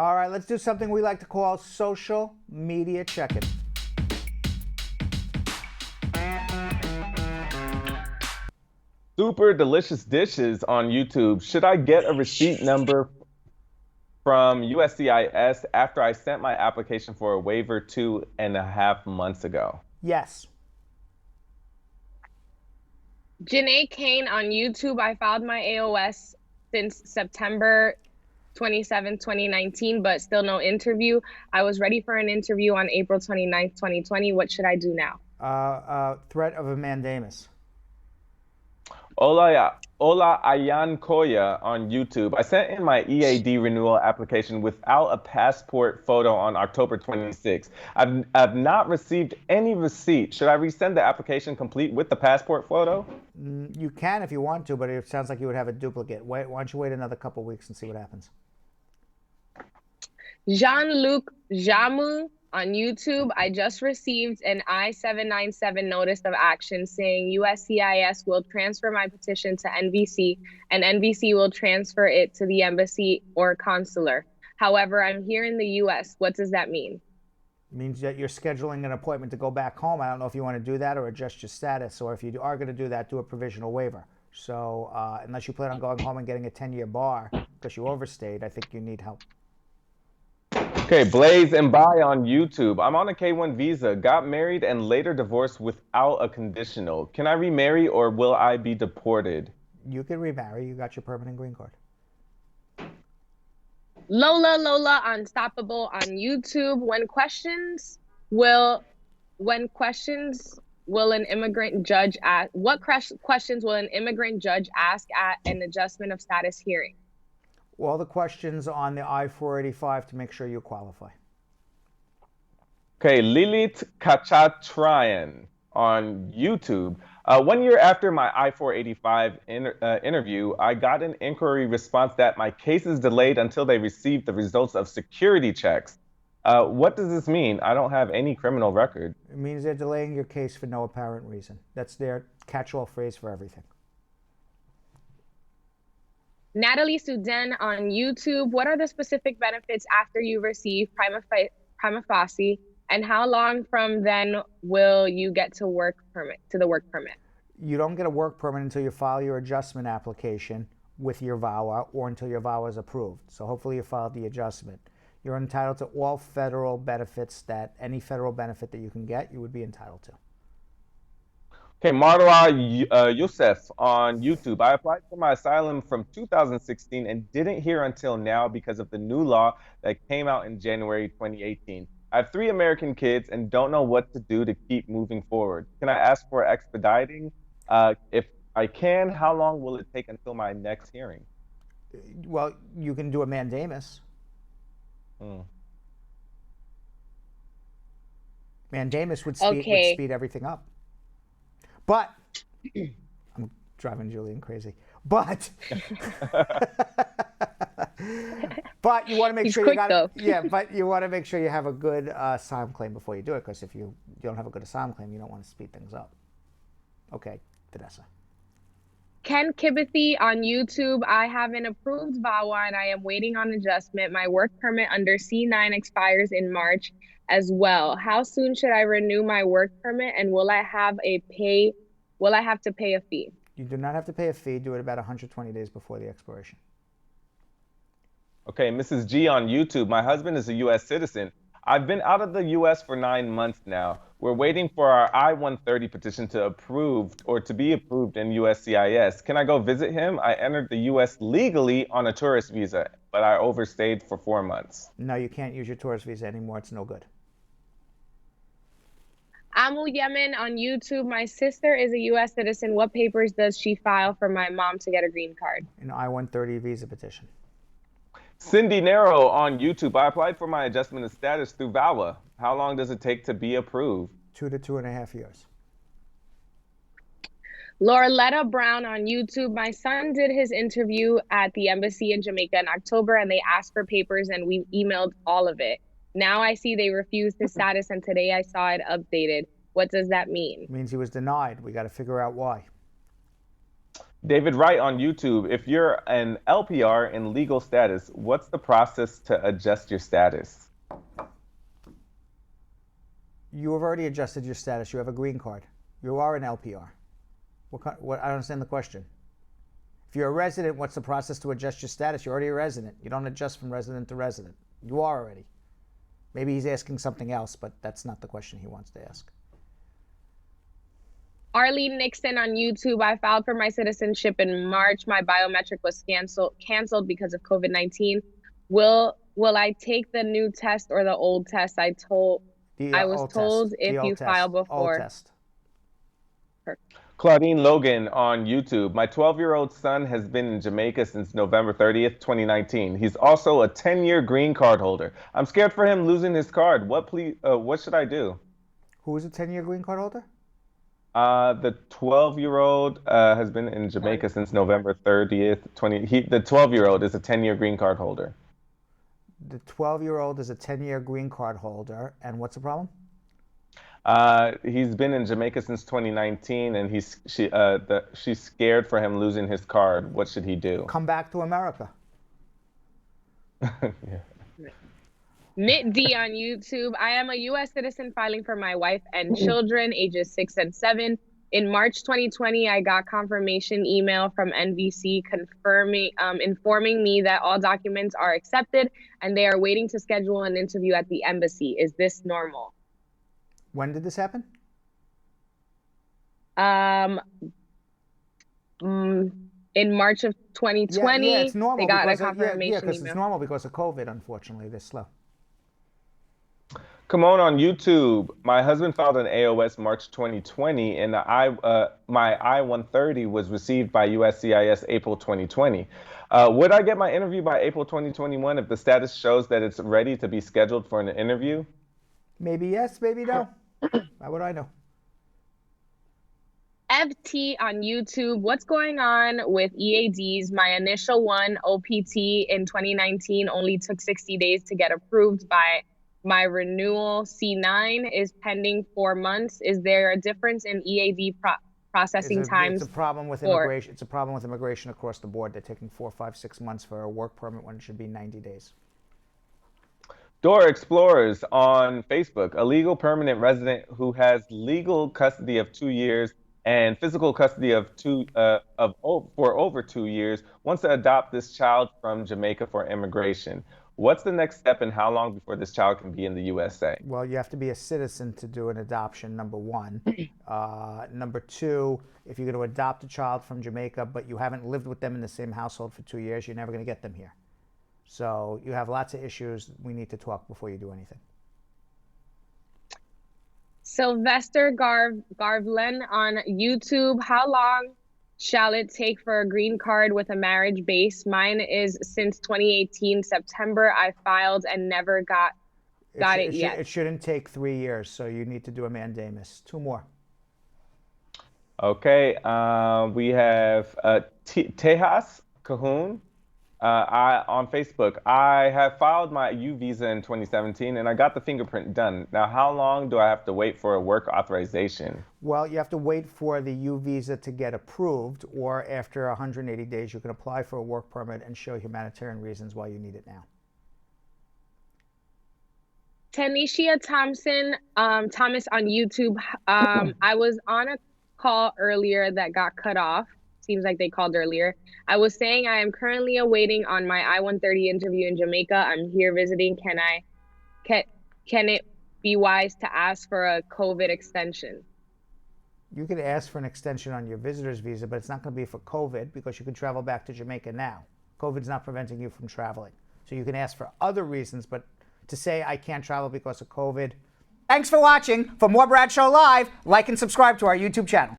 All right, let's do something we like to call social media check-in. Super delicious dishes on YouTube. Should I get a receipt number from USCIS after I sent my application for a waiver 2.5 months ago? Yes. Janae Kane on YouTube. I filed my AOS since September 27, 2019, but still no interview. I was ready for an interview on April 29th, 2020. What should I do now? Threat of a mandamus. Ola Ayan Koya on YouTube. I sent in my EAD renewal application without a passport photo on October 26th. I've not received any receipt. Should I resend the application complete with the passport photo? You can if you want to, but it sounds like you would have a duplicate. Why don't you wait another couple weeks and see what happens? Jean-Luc Jamu on YouTube. I just received an I-797 notice of action saying USCIS will transfer my petition to NVC and NVC will transfer it to the embassy or consular. However, I'm here in the US. What does that mean? It means that you're scheduling an appointment to go back home. I don't know if you want to do that or adjust your status, or if you are going to do that, do a provisional waiver. So unless you plan on going home and getting a 10-year bar because you overstayed, I think you need help. Okay, Blaze and Buy on YouTube. I'm on a K-1 visa, got married and later divorced without a conditional. Can I remarry or will I be deported? You can remarry. You got your permanent green card. Lola Unstoppable on YouTube. When questions will an immigrant judge ask? What questions will an immigrant judge ask at an adjustment of status hearing? All the questions on the I-485 to make sure you qualify. Okay, Lilith Kachatrian on YouTube. 1 year after my I-485 interview, I got an inquiry response that my case is delayed until they receive the results of security checks. What does this mean? I don't have any criminal record. It means they're delaying your case for no apparent reason. That's their catch-all phrase for everything. Natalie Suden on YouTube. What are the specific benefits after you receive prima facie, and how long from then will you get to the work permit? You don't get a work permit until you file your adjustment application with your VAWA or until your VAWA is approved. So hopefully you filed the adjustment. You're entitled to all federal benefits any federal benefit that you can get, you would be entitled to. Okay, Marwa Youssef on YouTube. I applied for my asylum from 2016 and didn't hear until now because of the new law that came out in January 2018. I have 3 American kids and don't know what to do to keep moving forward. Can I ask for expediting? If I can, how long will it take until my next hearing? Well, you can do a mandamus. Mandamus would speed everything up. But I'm driving Julian crazy. But but you want to make sure but you want to make sure you have a good asylum claim before you do it, because if you don't have a good asylum claim, you don't want to speed things up. Okay, Vanessa. Ken Kibithy on YouTube. I have an approved VAWA and I am waiting on adjustment. My work permit under C9 expires in March as well. How soon should I renew my work permit, and will I have to pay a fee? You do not have to pay a fee. Do it about 120 days before the expiration. Okay, Mrs. G on YouTube. My husband is a U.S. citizen. I've been out of the U.S. for 9 months now. We're waiting for our I-130 petition to be approved in USCIS. Can I go visit him? I entered the U.S. legally on a tourist visa, but I overstayed for 4 months. No, you can't use your tourist visa anymore. It's no good. Amu Yemen on YouTube. My sister is a U.S. citizen. What papers does she file for my mom to get a green card? An I-130 visa petition. Cindy Nero on YouTube. I applied for my adjustment of status through VAWA. How long does it take to be approved? 2 to 2.5 years. Laureletta Brown on YouTube. My son did his interview at the embassy in Jamaica in October, and they asked for papers, and we emailed all of it. Now I see they refused his status, and today I saw it updated. What does that mean? It means he was denied. We got to figure out why. David Wright on YouTube. If you're an LPR in legal status, what's the process to adjust your status? You have already adjusted your status. You have a green card. You are an LPR. What? I don't understand the question. If you're a resident, what's the process to adjust your status? You're already a resident. You don't adjust from resident to resident. You are already. Maybe he's asking something else, but that's not the question he wants to ask. Arlene Nixon on YouTube. I filed for my citizenship in March. My biometric was canceled because of COVID-19. Will I take the new test or the old test? I was told if you file before. Old test. Perfect. Claudine Logan on YouTube. My 12-year-old son has been in Jamaica since November 30th, 2019. He's also a 10-year green card holder. I'm scared for him losing his card. What should I do? Who is a 10-year green card holder? The 12-year-old has been in Jamaica since November 30th, the 12-year-old is a 10-year green card holder. The 12-year-old is a 10-year green card holder, and what's the problem? He's been in Jamaica since 2019, and she's scared for him losing his card. What should he do? Come back to America. Yeah. Knit D on YouTube. I am a U.S. citizen filing for my wife and children, ages 6 and 7. In March 2020, I got confirmation email from NVC informing me that all documents are accepted and they are waiting to schedule an interview at the embassy. Is this normal? When did this happen? In March of 2020, yeah, it's normal. They got a because confirmation because email. it's normal because of COVID. Unfortunately, they're slow. Kimon on YouTube. My husband filed an AOS March 2020, and my I-130 was received by USCIS April 2020. Would I get my interview by April 2021 if the status shows that it's ready to be scheduled for an interview? Maybe yes, maybe no. How would I know? FT on YouTube. What's going on with EADs? My initial one, OPT, in 2019 only took 60 days to get approved. By my renewal C9 is pending 4 months. Is there a difference in EAD processing times? It's a problem with immigration. It's a problem with immigration across the board. They're taking 4, 5, 6 months for a work permit when it should be 90 days. Door Explorers on Facebook. A legal permanent resident who has legal custody of 2 years and physical custody of for over 2 years wants to adopt this child from Jamaica for immigration. What's the next step and how long before this child can be in the USA? Well, you have to be a citizen to do an adoption, number one. Number two, if you're going to adopt a child from Jamaica, but you haven't lived with them in the same household for 2 years, you're never going to get them here. So you have lots of issues. We need to talk before you do anything. Sylvester Garvlen on YouTube. How long shall it take for a green card with a marriage base? Mine is since 2018 September. I filed and never got it yet. It shouldn't take 3 years, so you need to do a mandamus. 2 more. Okay, we have Tejas Cahoon. On Facebook, I have filed my U visa in 2017 and I got the fingerprint done. Now, how long do I have to wait for a work authorization? Well, you have to wait for the U visa to get approved, or after 180 days, you can apply for a work permit and show humanitarian reasons why you need it now. Tanisha Thomas on YouTube. I was on a call earlier that got cut off. Seems like they called earlier. I was saying I am currently awaiting on my I-130 interview in Jamaica. I'm here visiting. Can it be wise to ask for a COVID extension? You could ask for an extension on your visitor's visa, but it's not going to be for COVID because you can travel back to Jamaica now. COVID's not preventing you from traveling. So you can ask for other reasons, but to say I can't travel because of COVID. Thanks for watching. For more Bradshaw Live, like and subscribe to our YouTube channel.